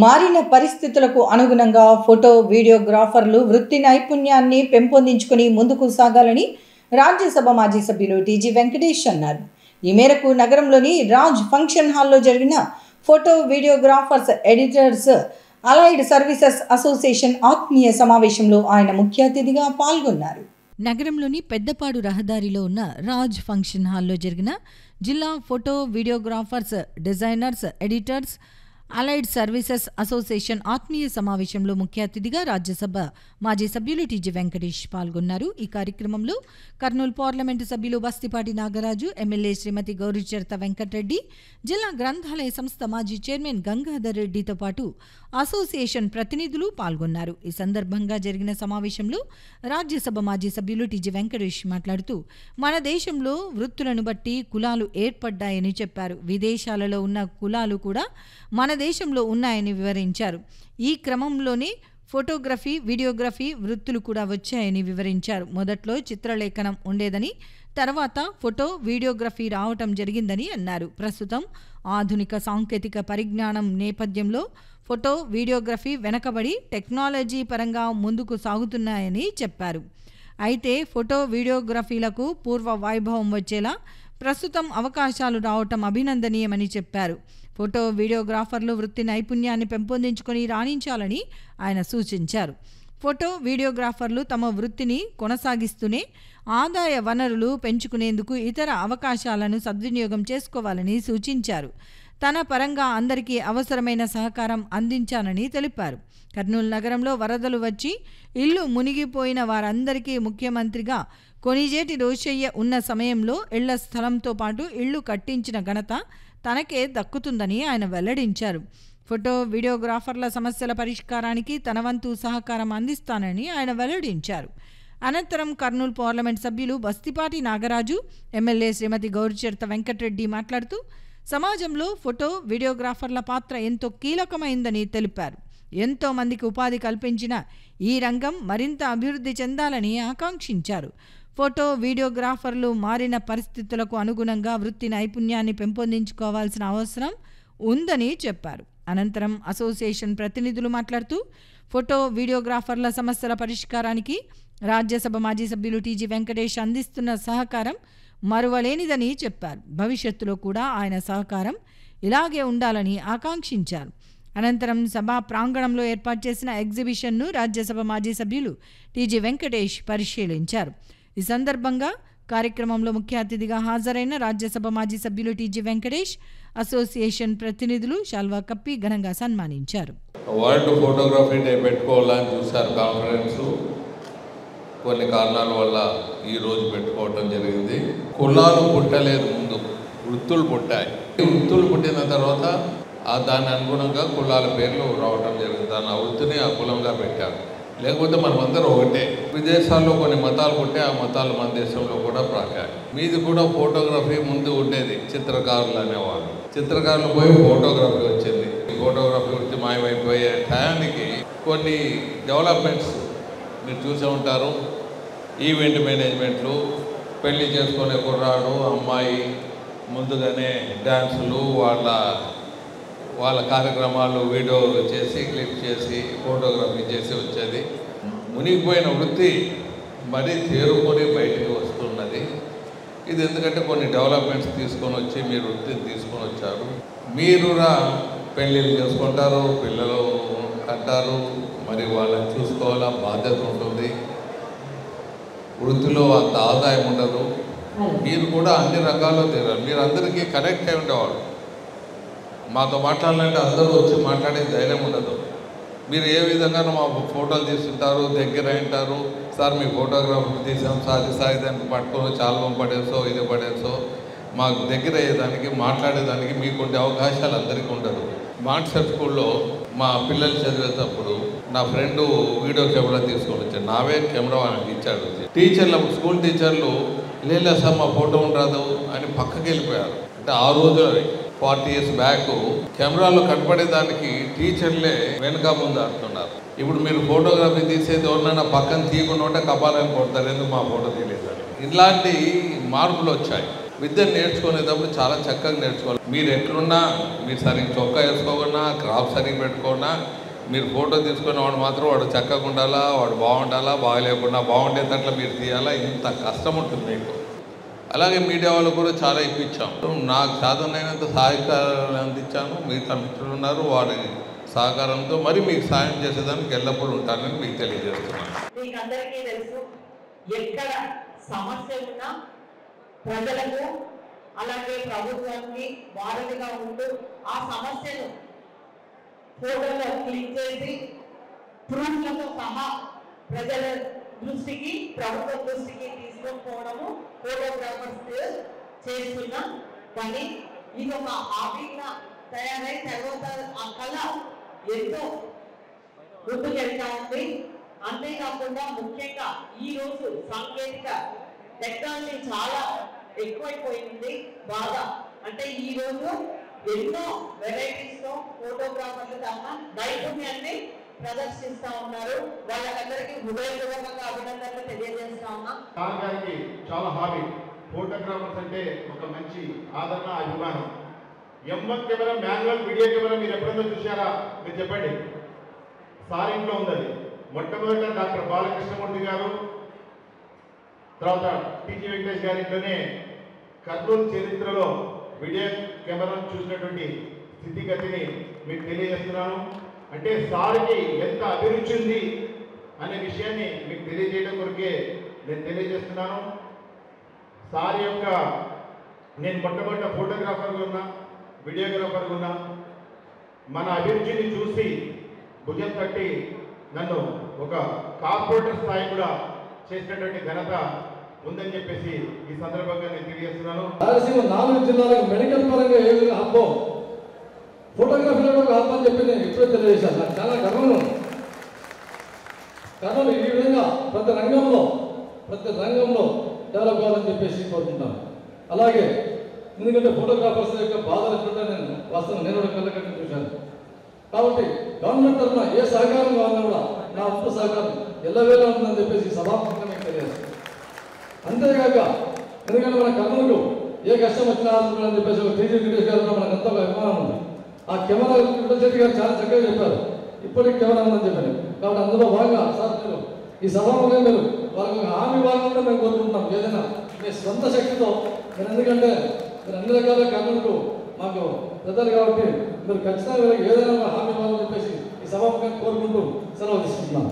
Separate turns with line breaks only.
మారిన పరిస్థితులకు అనుగుణంగా ఫోటో వీడియోగ్రాఫర్లు వృత్తి నైపుణ్యాన్ని పెంపొందించుకుని ముందుకు సాగాలని రాజ్యసభ మాజీ సభ్యులు టీజీ వెంకటేష్ అన్నారు. ఈ మేరకు నగరంలోని రాజ్ ఫంక్షన్ హాల్లో జరిగిన photo videographers editors allied services association ఆత్మీయ సమావేశంలో ఆయన ముఖ్య అతిథిగా పాల్గొన్నారు. నగరంలోని పెద్దపాడు రహదారిలో ఉన్న రాజ్ ఫంక్షన్ హాల్లో జరిగిన జిల్లా photo videographers designers editors allied services association ఆత్మీయ సమావేశంలో ముఖ్య అతిథిగా రాజ్యసభ మాజీ సభ్యులు టీజీ వెంకటేష్ పాల్గొన్నారు. ఈ కార్యక్రమంలో కర్నూలు పార్లమెంటు సభ్యులు బస్తిపాటి నాగరాజు, ఎమ్మెల్యే శ్రీమతి గౌరిచరిత వెంకటరెడ్డి, జిల్లా గ్రంథాలయ సంస్థ మాజీ చైర్మన్ గంగాధర్ రెడ్డితో పాటు అసోసియేషన్ ప్రతినిధులు పాల్గొన్నారు. ఈ సందర్భంగా జరిగిన సమావేశంలో రాజ్యసభ మాజీ సభ్యులు టీజీ వెంకటేష్ మాట్లాడుతూ మన దేశంలో వృత్తులను బట్టి కులాలు ఏర్పడ్డాయని చెప్పారు. విదేశాలలో ఉన్న కులాలు కూడా మన దేశంలో ఉన్నాయని వివరించారు. ఈ క్రమంలోనే ఫోటోగ్రఫీ, వీడియోగ్రఫీ వృత్తులు కూడా వచ్చాయని వివరించారు. మొదట్లో చిత్రలేఖనం ఉండేదని, తర్వాత ఫోటో వీడియోగ్రఫీ రావటం జరిగిందని అన్నారు. ప్రస్తుతం ఆధునిక సాంకేతిక పరిజ్ఞానం నేపథ్యంలో ఫోటో వీడియోగ్రఫీ వెనకబడి టెక్నాలజీ పరంగా ముందుకు సాగుతున్నాయని చెప్పారు. అయితే ఫోటో వీడియోగ్రఫీలకు పూర్వ వైభవం వచ్చేలా ప్రస్తుతం అవకాశాలు రావటం అభినందనీయమని చెప్పారు. ఫోటో వీడియోగ్రాఫర్లు వృత్తి నైపుణ్యాన్ని పెంపొందించుకొని రాణించాలని ఆయన సూచించారు. ఫోటో వీడియోగ్రాఫర్లు తమ వృత్తిని కొనసాగిస్తూనే ఆదాయ వనరులు పెంచుకునేందుకు ఇతర అవకాశాలను సద్వినియోగం చేసుకోవాలని సూచించారు. తన పరంగా అందరికీ అవసరమైన సహకారం అందించానని తెలిపారు. కర్నూలు నగరంలో వరదలు వచ్చి ఇల్లు మునిగిపోయిన వారందరికీ ముఖ్యమంత్రిగా కొణిజేటి రోషయ్య ఉన్న సమయంలో ఇళ్ల స్థలంతో పాటు ఇళ్లు కట్టించిన ఘనత తనకే దక్కుతుందని ఆయన వెల్లడించారు. ఫోటో వీడియోగ్రాఫర్ల సమస్యల పరిష్కారానికి తన వంతు సహకారం అందిస్తానని ఆయన వెల్లడించారు. అనంతరం కర్నూలు పార్లమెంట్ సభ్యులు బస్తిపాటి నాగరాజు, ఎమ్మెల్యే శ్రీమతి గౌరిచరిత వెంకటరెడ్డి మాట్లాడుతూ సమాజంలో ఫోటో వీడియోగ్రాఫర్ల పాత్ర ఎంతో కీలకమైందని తెలిపారు. ఎంతో మందికి ఉపాధి కల్పించిన ఈ రంగం మరింత అభివృద్ధి చెందాలని ఆకాంక్షించారు. ఫోటో వీడియోగ్రాఫర్లు మారిన పరిస్థితులకు అనుగుణంగా వృత్తి నైపుణ్యాన్ని పెంపొందించుకోవాల్సిన అవసరం ఉందని చెప్పారు. అనంతరం అసోసియేషన్ ప్రతినిధులు మాట్లాడుతూ ఫోటో వీడియోగ్రాఫర్ల సమస్యల పరిష్కారానికి రాజ్యసభ మాజీ సభ్యులు టీజీ వెంకటేష్ అందిస్తున్న సహకారం మరువలేనిదని చెప్పారు. భవిష్యత్తులో కూడా ఆయన సహకారం ఇలాగే ఉండాలని ఆకాంక్షించారు. అనంతరం సభా ప్రాంగణంలో ఏర్పాటు చేసిన ఎగ్జిబిషన్ను రాజ్యసభ మాజీ సభ్యులు టీజీ వెంకటేష్ పరిశీలించారు. ఈ సందర్భంగా కార్యక్రమంలో ముఖ్య అతిథిగా హాజరైన రాజ్యసభ మాజీ సభ్యులు టీజీ వెంకటేష్ అసోసియేషన్ ప్రతినిధులు శాల్వా కప్పి ఘనంగా సన్మానించారు.
వరల్డ్ ఫోటోగ్రఫీ డే పెట్టుకోవాలని చూశారు కాన్ఫరెన్స్. కొన్ని కారణాల వల్ల ఈరోజు పెట్టుకోవటం జరిగింది. కులాలు పుట్టలేదు, ముందు వృత్తులు పుట్టాయి. వృత్తులు పుట్టిన తర్వాత దాని అనుగుణంగా కులాల పేర్లు రావటం జరిగింది. దాని ఆ వృత్తిని ఆ కులంగా పెట్టారు. లేకపోతే మనమందరం ఒకటే. విదేశాల్లో కొన్ని మతాలు పుట్టే, ఆ మతాలు మన దేశంలో కూడా ప్రాకాయి. మీది కూడా ఫోటోగ్రఫీ ముందు ఉండేది, చిత్రకారులు అనేవాళ్ళు. చిత్రకారులు పోయి ఫోటోగ్రఫీ వచ్చింది. ఫోటోగ్రఫీ వృత్తి మాయమైపోయే టయానికి కొన్ని డెవలప్మెంట్స్ మీరు చూసే ఉంటారు. ఈవెంట్ మేనేజ్మెంట్లు, పెళ్లి చేసుకునే కుర్రాడు అమ్మాయి ముందుగానే డ్యాన్సులు, వాళ్ళ కార్యక్రమాలు వీడియో చేసి క్లిప్ చేసి ఫోటోగ్రఫీ చేసి వచ్చేది. మునిగిపోయిన వృత్తి మరీ తేరుకొని బయటికి వస్తున్నది. ఇది ఎందుకంటే కొన్ని డెవలప్మెంట్స్ తీసుకొని వచ్చి మీరు వృత్తిని తీసుకొని వచ్చారు. మీరు పెళ్ళిళ్ళు చేసుకుంటారు, పిల్లలు అంటారు, మరి వాళ్ళని చూసుకోవాలా బాధ్యత ఉంటుంది. వృత్తిలో అంత ఆదాయం ఉండదు. మీరు కూడా అన్ని రంగాల్లో తిరగాలి. మీరు అందరికీ కనెక్ట్ అయి ఉండేవాళ్ళు. మాతో మాట్లాడాలంటే అందరూ వచ్చి మాట్లాడే ధైర్యం ఉండదు. మీరు ఏ విధంగా మా ఫోటోలు తీసుకుంటారు, దగ్గర అంటారు, సార్ మీ ఫోటోగ్రాఫర్ తీసాం సార్ దానికి పట్టుకొని చాలా పడేసో ఇది పడేసో మాకు దగ్గర అయ్యేదానికి మాట్లాడేదానికి మీకుండే అవకాశాలు అందరికీ ఉండదు. మాన్సర్ స్కూల్లో మా పిల్లలు చదివేటప్పుడు నా ఫ్రెండు వీడియో కెమెరా తీసుకొని వచ్చాడు. నావే కెమెరా ఆయనకి ఇచ్చాడు. టీచర్లు, స్కూల్ టీచర్లు లేదా సార్ మా ఫోటో ఉండదు అని పక్కకి వెళ్ళిపోయారు. అంటే ఆ రోజు 40 years బ్యాక్ కెమెరాలో కనపడేదానికి టీచర్లే వెనక ముందు ఆడుతున్నారు. ఇప్పుడు మీరు ఫోటోగ్రఫీ తీసేది ఎవరినైనా పక్కన తీయకుండా ఉంటే కపాలని కొడతారు, ఎందుకు మా ఫోటో తీయలేదు. ఇలాంటి మార్పులు వచ్చాయి. విద్యను నేర్చుకునేటప్పుడు చాలా చక్కగా నేర్చుకోవాలి. మీరు ఎట్లున్నా, మీరు సరిగ్గా చొక్కా వేసుకోకుండా, క్రాప్ సరిగ్గా పెట్టుకున్నా, మీరు ఫోటో తీసుకునే వాడు మాత్రం వాడు చక్కగా ఉండాలా, వాడు బాగుండాలా, బాగలేకుండా బాగుండేటట్లు మీరు తీయాలా. ఇంత కష్టం ఉంటుంది మీకు. అలాగే మీడియా వాళ్ళు కూడా చాలా ఇప్పించాం. నాకు సాధనైనంత సహాయకాలు అందించాను. మిగతా మిత్రులు ఉన్నారు, వారి సహకారంతో మరి మీకు సాయం చేసేదానికి ఎల్లప్పుడూ ఉంటానని మీకు తెలియజేస్తున్నాను.
మీకు అందరికీ తెలుసు, ఎక్కడ సమస్య ఉన్నా ప్రజలకు అలాగే ప్రభుత్వానికి వారధిగా ఉంటూ ఆ సమస్యను ఫోటోలో క్లిక్ చేసి ప్రూఫ్లతో సహా ప్రజల దృష్టికి, ప్రభుత్వ దృష్టికి తీసుకుపోవడము ఫోటోగ్రాఫర్స్ చేస్తున్న పని. ఇది ఒక హాబీగా తయారై తర్వాత ఆ కళ ఎంతో ముందుకెళ్తా ఉంది. అంతేకాకుండా ముఖ్యంగా ఈరోజు సాంకేతిక టెక్నాలజీ చాలా ఎక్కువైపోయింది బాగా. అంటే ఈరోజు ఎన్నో వెరైటీస్తో ఫోటోగ్రాఫర్లు తమ నైపుణ్యాన్ని ప్రదర్శిస్తూ ఉన్నారు. వాళ్ళకందరికీ హృదయపూర్వకంగా అభినందనలు తెలియజేస్తా ఉన్నా.
గారికి చాలా హాబీ ఫోటోగ్రాఫర్స్ అంటే ఒక మంచి ఆదరణ, అభిమానం. M1 camera, manual video camera మీరు ఎప్పుడైనా చూసారా? మీరు చెప్పండి. సార్ ఇంట్లో ఉంది. మొట్టమొదట డాక్టర్ బాలకృష్ణమూర్తి గారు, తర్వాత టీజీ వెంకటేష్ గారి ఇంట్లోనే కర్నూలు చరిత్రలో వీడియో కెమెరాను చూసినటువంటి స్థితిగతిని మీకు తెలియజేస్తున్నాను. అంటే సార్కి ఎంత అభిరుచి ఉంది అనే విషయాన్ని మీకు తెలియజేయడం కొరకే నేను తెలియజేస్తున్నాను. సార్ యొక్క నేను మొట్టమొదట ఫోటోగ్రాఫర్గా ఉన్నా, వీడియోగ్రాఫర్గా ఉన్నా. మన అభిరుచిని చూసి భుజం తట్టి నన్ను ఒక కార్పొరేటర్ స్థాయి కూడా చేసినటువంటి ఘనత ఉందని చెప్పేసి ఈ సందర్భంగా నేను తెలియజేస్తున్నాను.
రాయలసీమ 4 జిల్లాలకు మెడికల్ పరంగా ఏ విధంగా హబ్బో, ఫోటోగ్రఫీలో ఒక హబ్ అని చెప్పి నేను ఇప్పుడే తెలియజేశాను. నాకు చాలా గర్వం ఉంది. కారణం ఈ విధంగా ప్రతి రంగంలో డెవలప్ కావాలని చెప్పేసి కోరుకుంటాను. అలాగే ఎందుకంటే ఫోటోగ్రాఫర్స్ యొక్క బాధలు ఎట్లుంటే నేను కూడా కళ్ళకట్టి చూశాను. కాబట్టి గవర్నమెంట్ తరఫున ఏ సహకారం కావాలన్నా కూడా నా ఉప్పు సహకారం ఎల్లవేళ ఉందని చెప్పేసి సభాముఖంగా మీకు తెలియజేస్తాను. అంతేకాక ఎందుకంటే మన కర్నూలు ఏ కష్టం వచ్చినా అని చెప్పేసి టీజీ వెంకటేష్ గారు మనకు ఎంతో అభిమానం ఉంది. ఆ కెమెరా వెంకటేశ్వర గారు చాలా చక్కగా చెప్పారు, ఇప్పటికి కెమెరా ఉందని చెప్పారు. కాబట్టి అందులో భాగంగా సార్ మీరు ఈ సభాముఖంగా మీరు వాళ్ళకి హామీ భాగంగా మేము కోరుకుంటున్నాం. ఏదైనా మీ సొంత శక్తితో మీరు, ఎందుకంటే మీరు అన్ని రకాల కర్నూలుకు మాకు పెద్దలు కాబట్టి మీరు ఖచ్చితంగా ఏదైనా హామీ ఇవ్వాలని చెప్పేసి ఈ సభాముఖంగా కోరుకుంటూ సెలవు తీసుకుంటున్నాను.